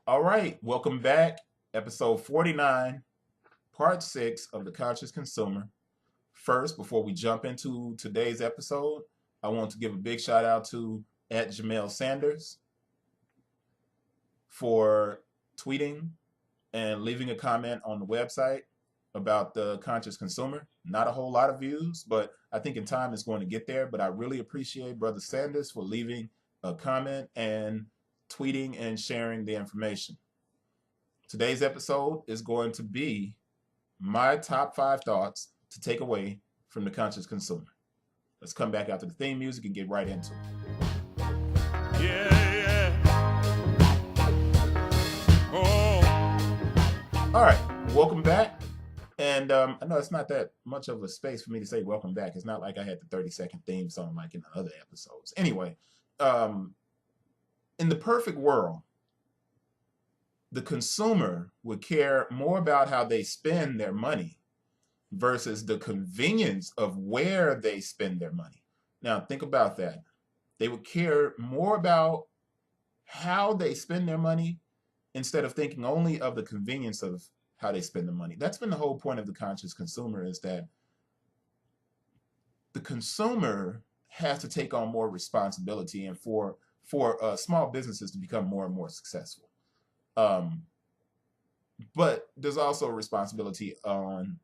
All right, welcome back. Episode 49, part 6 of The Conscious Consumer. First, before we jump into today's episode, I want to give a big shout out to at Jamel Sanders for tweeting and leaving a comment on the website about The Conscious Consumer. Not a whole lot of views, but I think in time it's going to get there. But I really appreciate Brother Sanders for leaving a comment and tweeting and sharing the information. Today's episode is going to be my top 5 thoughts to take away from The Conscious Consumer. Let's come back after the theme music and get right into it. Yeah. Oh. All right, welcome back. And I know it's not that much of a space for me to say welcome back. It's not like I had the 30-second theme song like in the other episodes. Anyway, in the perfect world, the consumer would care more about how they spend their money versus the convenience of where they spend their money. Now, think about that. They would care more about how they spend their money instead of thinking only of the convenience of how they spend the money. That's been the whole point of the conscious consumer, is that the consumer has to take on more responsibility and for small businesses to become more and more successful. But there's also a responsibility on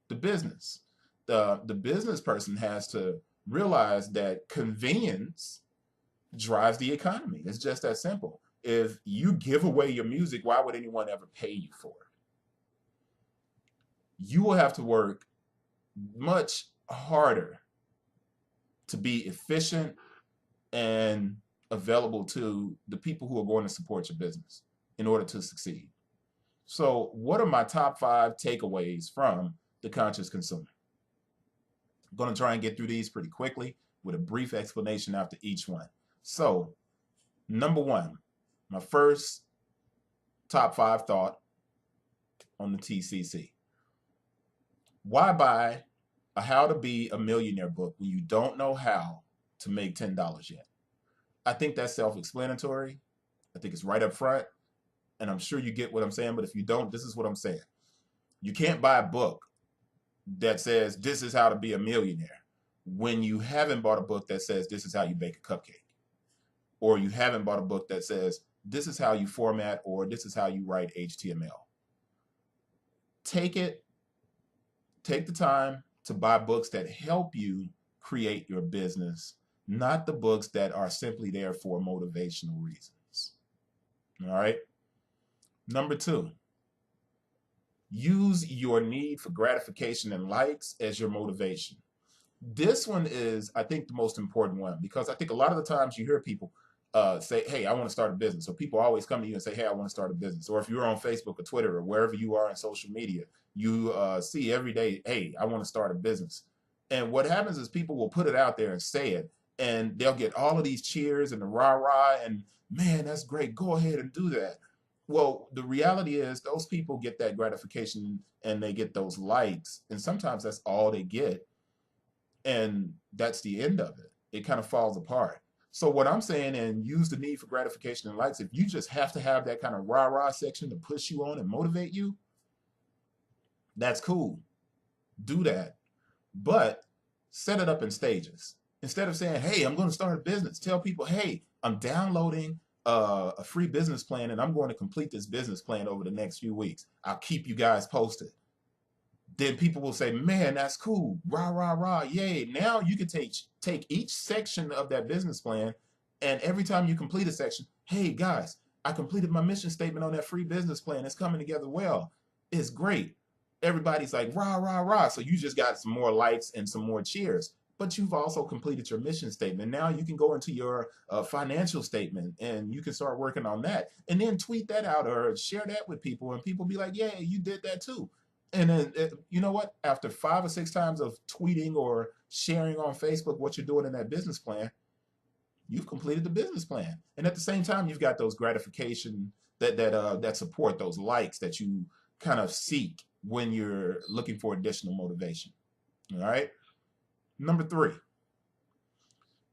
the business. The business person has to realize that convenience drives the economy. It's just that simple. If you give away your music, why would anyone ever pay you for it? You will have to work much harder to be efficient and available to the people who are going to support your business in order to succeed. So what are my top 5 takeaways from The Conscious Consumer? I'm going to try and get through these pretty quickly with a brief explanation after each one. So, number 1, my first top 5 thought on the TCC. Why buy a How to Be a Millionaire book when you don't know how to make $10 yet? I think that's self-explanatory. I think it's right up front. And I'm sure you get what I'm saying, but if you don't, this is what I'm saying. You can't buy a book that says this is how to be a millionaire when you haven't bought a book that says this is how you bake a cupcake, or you haven't bought a book that says this is how you format, or this is how you write HTML. Take the time to buy books that help you create your business, not the books that are simply there for motivational reasons. All right. Number 2, use your need for gratification and likes as your motivation. This one is, I think, the most important one, because I think a lot of the times you hear people say, hey, I want to start a business. So people always come to you and say, hey, I want to start a business. Or if you're on Facebook or Twitter or wherever you are in social media, you see every day, hey, I want to start a business. And what happens is people will put it out there and say it, and they'll get all of these cheers and the rah-rah, and man, that's great. Go ahead and do that. Well, the reality is those people get that gratification and they get those likes, and sometimes that's all they get, and that's the end of it. It kind of falls apart. So what I'm saying, and use the need for gratification and likes, if you just have to have that kind of rah-rah section to push you on and motivate you, that's cool. Do that. But set it up in stages. Instead of saying, hey, I'm going to start a business, tell people, hey, I'm downloading a free business plan, and I'm going to complete this business plan over the next few weeks. I'll keep you guys posted. Then people will say, man, that's cool. Rah, rah, rah. Yay. Now you can take each section of that business plan, and every time you complete a section, hey, guys, I completed my mission statement on that free business plan. It's coming together well. It's great. Everybody's like, rah, rah, rah. So you just got some more likes and some more cheers. But you've also completed your mission statement. Now you can go into your financial statement, and you can start working on that, and then tweet that out or share that with people, and people be like, yeah, you did that too. And then, you know what? After 5 or 6 times of tweeting or sharing on Facebook what you're doing in that business plan, you've completed the business plan. And at the same time, you've got those gratification that support, those likes that you kind of seek when you're looking for additional motivation. All right. Number 3,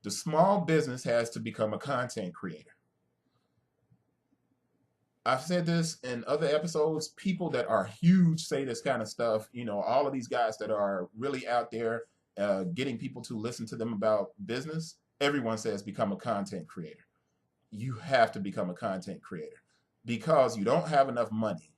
the small business has to become a content creator. I've said this in other episodes. People that are huge say this kind of stuff. You know, all of these guys that are really out there getting people to listen to them about business. Everyone says become a content creator. You have to become a content creator because you don't have enough money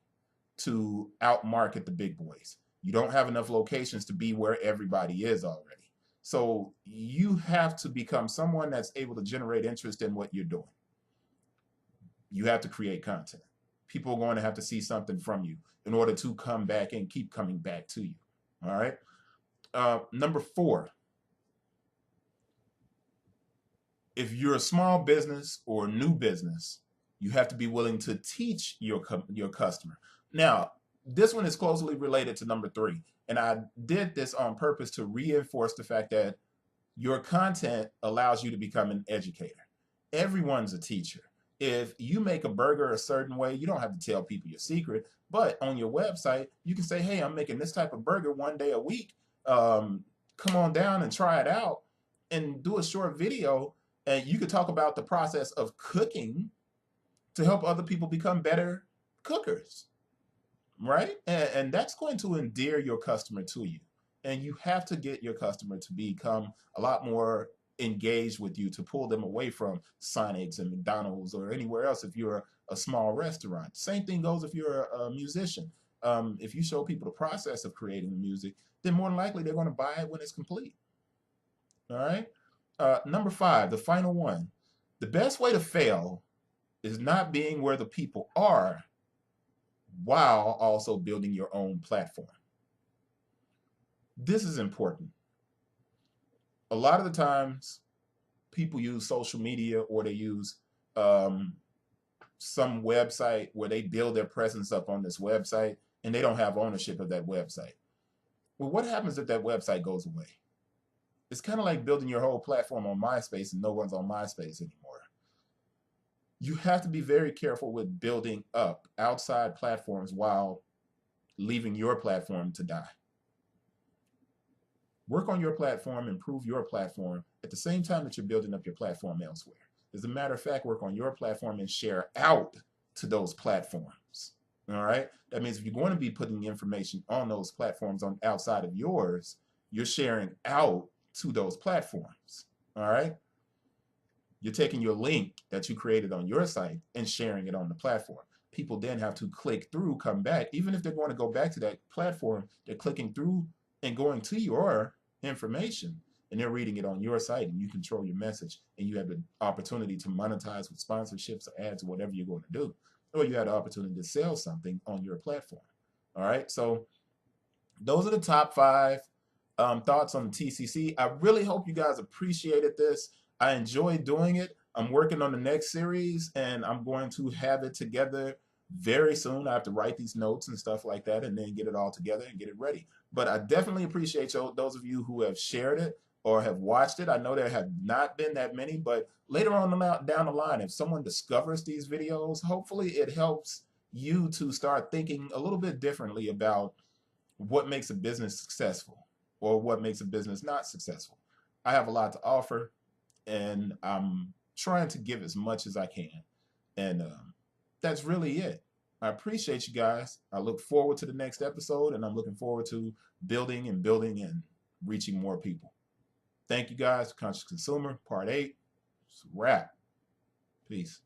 to outmarket the big boys. You don't have enough locations to be where everybody is already. So you have to become someone that's able to generate interest in what you're doing. You have to create content. People are going to have to see something from you in order to come back and keep coming back to you. All right. Number 4, if you're a small business or a new business, you have to be willing to teach your customer. Now, this one is closely related to number 3, and I did this on purpose to reinforce the fact that your content allows you to become an educator. Everyone's a teacher. If you make a burger a certain way, you don't have to tell people your secret, but on your website, you can say, hey, I'm making this type of burger one day a week. Come on down and try it out and do a short video. And you could talk about the process of cooking to help other people become better cookers, right? And that's going to endear your customer to you. And you have to get your customer to become a lot more engaged with you, to pull them away from Sonic's and McDonald's or anywhere else if you're a small restaurant. Same thing goes if you're a musician. If you show people the process of creating the music, then more than likely they're going to buy it when it's complete. All right. Number 5, the final one. The best way to fail is not being where the people are while also building your own platform. This is important. A lot of the times people use social media or they use some website where they build their presence up on this website and they don't have ownership of that website. Well, what happens if that website goes away? It's kind of like building your whole platform on MySpace and no one's on MySpace anymore. You have to be very careful with building up outside platforms while leaving your platform to die. Work on your platform, improve your platform at the same time that you're building up your platform elsewhere. As a matter of fact, work on your platform and share out to those platforms. All right. That means if you're going to be putting information on those platforms on outside of yours, you're sharing out to those platforms. All right. You're taking your link that you created on your site and sharing it on the platform. People then have to click through, come back. Even if they're going to go back to that platform, they're clicking through and going to your information and they're reading it on your site, and you control your message and you have the opportunity to monetize with sponsorships or ads or whatever you're going to do, or you have the opportunity to sell something on your platform. All right. So those are the top 5 thoughts on the TCC. I really hope you guys appreciated this. I enjoyed doing it. I'm working on the next series and I'm going to have it together very soon. I have to write these notes and stuff like that and then get it all together and get it ready. But I definitely appreciate those of you who have shared it or have watched it. I know there have not been that many, but later on down the line, if someone discovers these videos, hopefully it helps you to start thinking a little bit differently about what makes a business successful or what makes a business not successful. I have a lot to offer and I'm trying to give as much as I can. And that's really it. I appreciate you guys. I look forward to the next episode, and I'm looking forward to building and reaching more people. Thank you guys. Conscious Consumer, Part 8. It's a wrap. Peace.